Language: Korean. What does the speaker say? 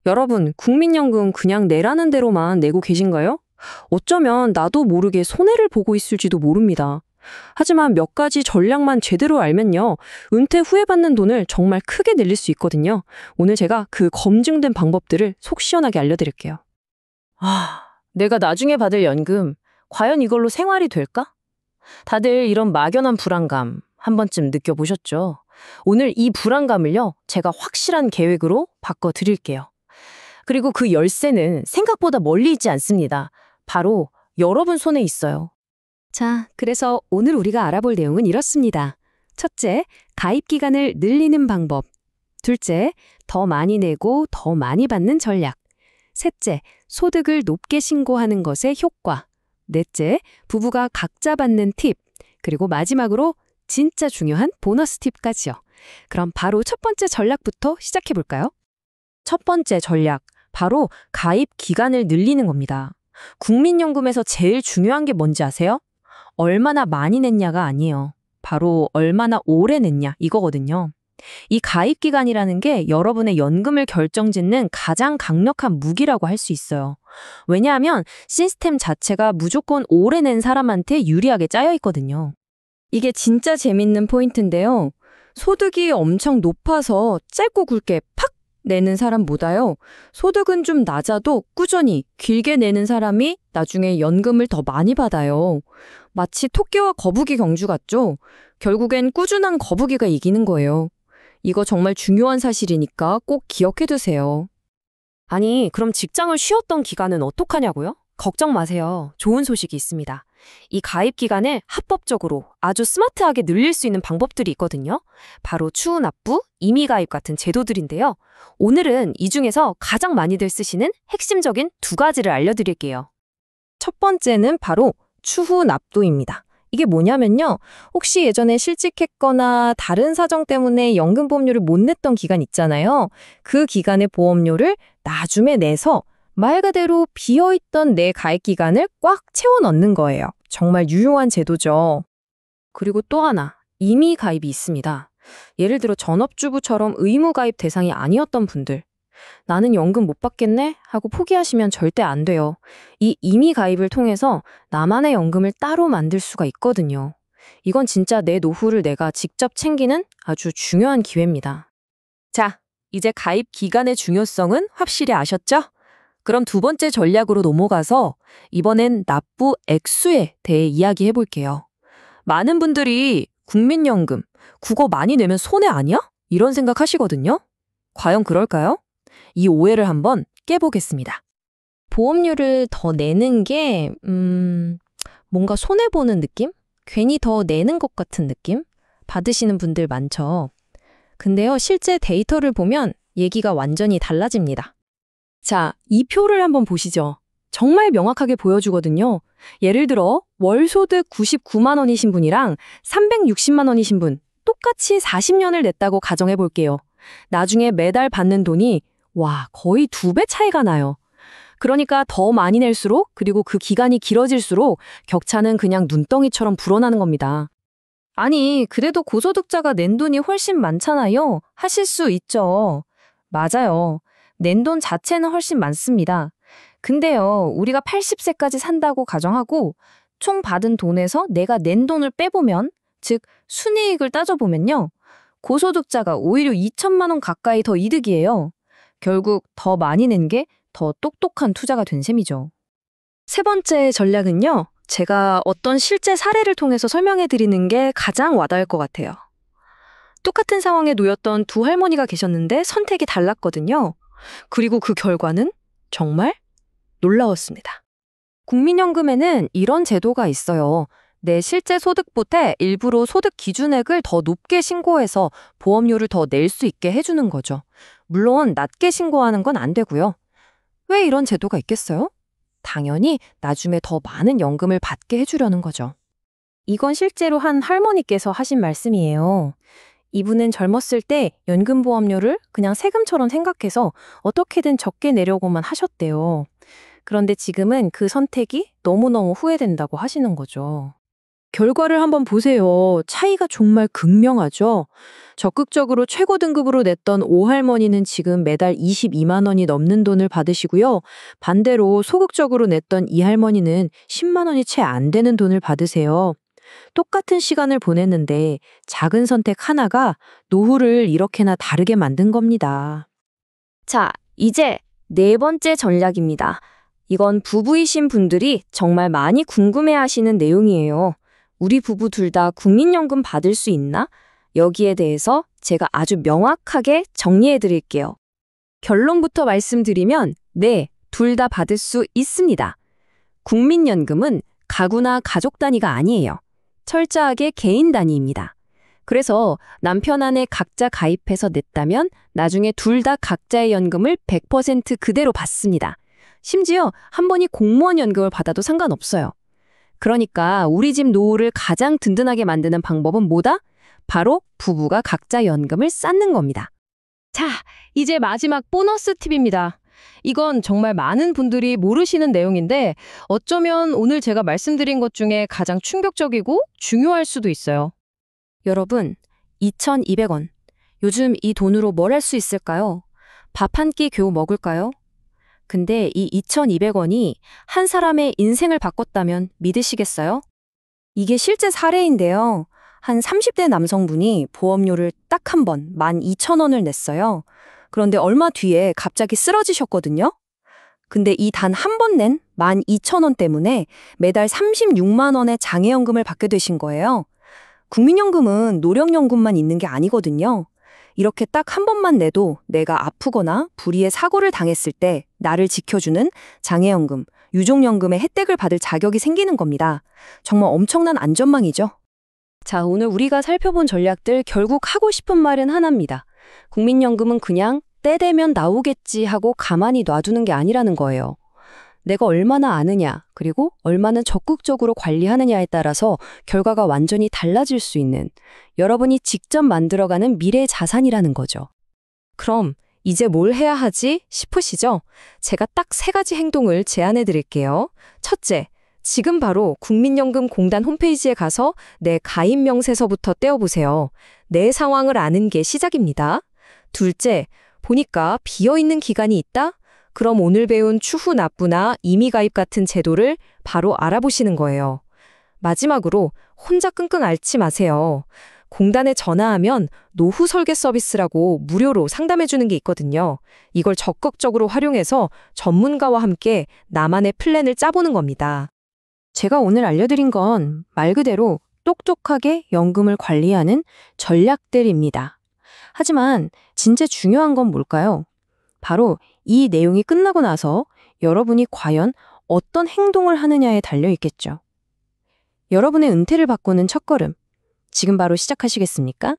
여러분, 국민연금 그냥 내라는 대로만 내고 계신가요? 어쩌면 나도 모르게 손해를 보고 있을지도 모릅니다. 하지만 몇 가지 전략만 제대로 알면요, 은퇴 후에 받는 돈을 정말 크게 늘릴 수 있거든요. 오늘 제가 그 검증된 방법들을 속 시원하게 알려드릴게요. 내가 나중에 받을 연금, 과연 이걸로 생활이 될까? 다들 이런 막연한 불안감 한 번쯤 느껴보셨죠? 오늘 이 불안감을요, 제가 확실한 계획으로 바꿔드릴게요. 그리고 그 열쇠는 생각보다 멀리 있지 않습니다. 바로 여러분 손에 있어요. 자, 그래서 오늘 우리가 알아볼 내용은 이렇습니다. 첫째, 가입 기간을 늘리는 방법. 둘째, 더 많이 내고 더 많이 받는 전략. 셋째, 소득을 높게 신고하는 것의 효과. 넷째, 부부가 각자 받는 팁. 그리고 마지막으로 진짜 중요한 보너스 팁까지요. 그럼 바로 첫 번째 전략부터 시작해 볼까요? 첫 번째 전략, 바로 가입 기간을 늘리는 겁니다. 국민연금에서 제일 중요한 게 뭔지 아세요? 얼마나 많이 냈냐가 아니에요. 바로 얼마나 오래 냈냐 이거거든요. 이 가입 기간이라는 게 여러분의 연금을 결정짓는 가장 강력한 무기라고 할 수 있어요. 왜냐하면 시스템 자체가 무조건 오래 낸 사람한테 유리하게 짜여 있거든요. 이게 진짜 재밌는 포인트인데요. 소득이 엄청 높아서 짧고 굵게 팍 내는 사람보다요, 소득은 좀 낮아도 꾸준히 길게 내는 사람이 나중에 연금을 더 많이 받아요. 마치 토끼와 거북이 경주 같죠? 결국엔 꾸준한 거북이가 이기는 거예요. 이거 정말 중요한 사실이니까 꼭 기억해 두세요. 아니, 그럼 직장을 쉬었던 기간은 어떡하냐고요? 걱정 마세요. 좋은 소식이 있습니다. 이 가입 기간을 합법적으로 아주 스마트하게 늘릴 수 있는 방법들이 있거든요. 바로 추후납부, 임의가입 같은 제도들인데요. 오늘은 이 중에서 가장 많이들 쓰시는 핵심적인 두 가지를 알려드릴게요. 첫 번째는 바로 추후납부입니다. 이게 뭐냐면요, 혹시 예전에 실직했거나 다른 사정 때문에 연금 보험료를 못 냈던 기간 있잖아요. 그 기간의 보험료를 나중에 내서 말 그대로 비어있던 내 가입 기간을 꽉 채워 넣는 거예요. 정말 유용한 제도죠. 그리고 또 하나, 임의 가입이 있습니다. 예를 들어 전업주부처럼 의무 가입 대상이 아니었던 분들, 나는 연금 못 받겠네 하고 포기하시면 절대 안 돼요. 이 임의 가입을 통해서 나만의 연금을 따로 만들 수가 있거든요. 이건 진짜 내 노후를 내가 직접 챙기는 아주 중요한 기회입니다. 자, 이제 가입 기간의 중요성은 확실히 아셨죠? 그럼 두 번째 전략으로 넘어가서 이번엔 납부 액수에 대해 이야기해 볼게요. 많은 분들이 국민연금, 그거 많이 내면 손해 아니야? 이런 생각 하시거든요. 과연 그럴까요? 이 오해를 한번 깨보겠습니다. 보험료를 더 내는 게 뭔가 손해보는 느낌? 괜히 더 내는 것 같은 느낌? 받으시는 분들 많죠. 근데요, 실제 데이터를 보면 얘기가 완전히 달라집니다. 자, 이 표를 한번 보시죠. 정말 명확하게 보여주거든요. 예를 들어 월 소득 99만 원이신 분이랑 360만 원이신 분, 똑같이 40년을 냈다고 가정해 볼게요. 나중에 매달 받는 돈이 거의 2배 차이가 나요. 그러니까 더 많이 낼수록, 그리고 그 기간이 길어질수록 격차는 그냥 눈덩이처럼 불어나는 겁니다. 아니, 그래도 고소득자가 낸 돈이 훨씬 많잖아요. 하실 수 있죠. 맞아요. 낸 돈 자체는 훨씬 많습니다. 근데요, 우리가 80세까지 산다고 가정하고 총 받은 돈에서 내가 낸 돈을 빼보면, 즉 순이익을 따져보면요, 고소득자가 오히려 2천만 원 가까이 더 이득이에요. 결국 더 많이 낸 게 더 똑똑한 투자가 된 셈이죠. 세 번째 전략은요, 제가 어떤 실제 사례를 통해서 설명해 드리는 게 가장 와닿을 것 같아요. 똑같은 상황에 놓였던 두 할머니가 계셨는데 선택이 달랐거든요. 그리고 그 결과는 정말 놀라웠습니다. 국민연금에는 이런 제도가 있어요. 내 실제 소득보다 일부러 소득 기준액을 더 높게 신고해서 보험료를 더 낼 수 있게 해주는 거죠. 물론 낮게 신고하는 건 안 되고요. 왜 이런 제도가 있겠어요? 당연히 나중에 더 많은 연금을 받게 해주려는 거죠. 이건 실제로 한 할머니께서 하신 말씀이에요. 이분은 젊었을 때 연금보험료를 그냥 세금처럼 생각해서 어떻게든 적게 내려고만 하셨대요. 그런데 지금은 그 선택이 너무너무 후회된다고 하시는 거죠. 결과를 한번 보세요. 차이가 정말 극명하죠? 적극적으로 최고 등급으로 냈던 오할머니는 지금 매달 22만 원이 넘는 돈을 받으시고요. 반대로 소극적으로 냈던 이할머니는 10만 원이 채 안 되는 돈을 받으세요. 똑같은 시간을 보냈는데 작은 선택 하나가 노후를 이렇게나 다르게 만든 겁니다. 자, 이제 네 번째 전략입니다. 이건 부부이신 분들이 정말 많이 궁금해하시는 내용이에요. 우리 부부 둘 다 국민연금 받을 수 있나? 여기에 대해서 제가 아주 명확하게 정리해 드릴게요. 결론부터 말씀드리면, 네, 둘 다 받을 수 있습니다. 국민연금은 가구나 가족 단위가 아니에요. 철저하게 개인 단위입니다. 그래서 남편 아내 각자 가입해서 냈다면 나중에 둘 다 각자의 연금을 100% 그대로 받습니다. 심지어 한 번이 공무원 연금을 받아도 상관없어요. 그러니까 우리 집 노후를 가장 든든하게 만드는 방법은 뭐다? 바로 부부가 각자 연금을 쌓는 겁니다. 자, 이제 마지막 보너스 팁입니다. 이건 정말 많은 분들이 모르시는 내용인데 어쩌면 오늘 제가 말씀드린 것 중에 가장 충격적이고 중요할 수도 있어요. 여러분, 2,200원. 요즘 이 돈으로 뭘 할 수 있을까요? 밥 한 끼 겨우 먹을까요? 근데 이 2,200원이 한 사람의 인생을 바꿨다면 믿으시겠어요? 이게 실제 사례인데요. 한 30대 남성분이 보험료를 딱 한 번 12,000원을 냈어요. 그런데 얼마 뒤에 갑자기 쓰러지셨거든요. 근데 이 단 한 번 낸 12,000원 때문에 매달 36만 원의 장애연금을 받게 되신 거예요. 국민연금은 노령연금만 있는 게 아니거든요. 이렇게 딱 한 번만 내도 내가 아프거나 불의의 사고를 당했을 때 나를 지켜주는 장애연금, 유족연금의 혜택을 받을 자격이 생기는 겁니다. 정말 엄청난 안전망이죠. 자, 오늘 우리가 살펴본 전략들 결국 하고 싶은 말은 하나입니다. 국민연금은 그냥 때 되면 나오겠지 하고 가만히 놔두는 게 아니라는 거예요. 내가 얼마나 아느냐, 그리고 얼마나 적극적으로 관리하느냐에 따라서 결과가 완전히 달라질 수 있는 여러분이 직접 만들어가는 미래 자산이라는 거죠. 그럼 이제 뭘 해야 하지 싶으시죠? 제가 딱 3가지 행동을 제안해 드릴게요. 첫째, 지금 바로 국민연금공단 홈페이지에 가서 내 가입 명세서부터 떼어보세요. 내 상황을 아는 게 시작입니다. 둘째, 보니까 비어있는 기간이 있다? 그럼 오늘 배운 추후 납부나 임의 가입 같은 제도를 바로 알아보시는 거예요. 마지막으로 혼자 끙끙 앓지 마세요. 공단에 전화하면 노후 설계 서비스라고 무료로 상담해 주는 게 있거든요. 이걸 적극적으로 활용해서 전문가와 함께 나만의 플랜을 짜보는 겁니다. 제가 오늘 알려드린 건 말 그대로 똑똑하게 연금을 관리하는 전략들입니다. 하지만 진짜 중요한 건 뭘까요? 바로 이 내용이 끝나고 나서 여러분이 과연 어떤 행동을 하느냐에 달려 있겠죠. 여러분의 은퇴를 바꾸는 첫걸음, 지금 바로 시작하시겠습니까?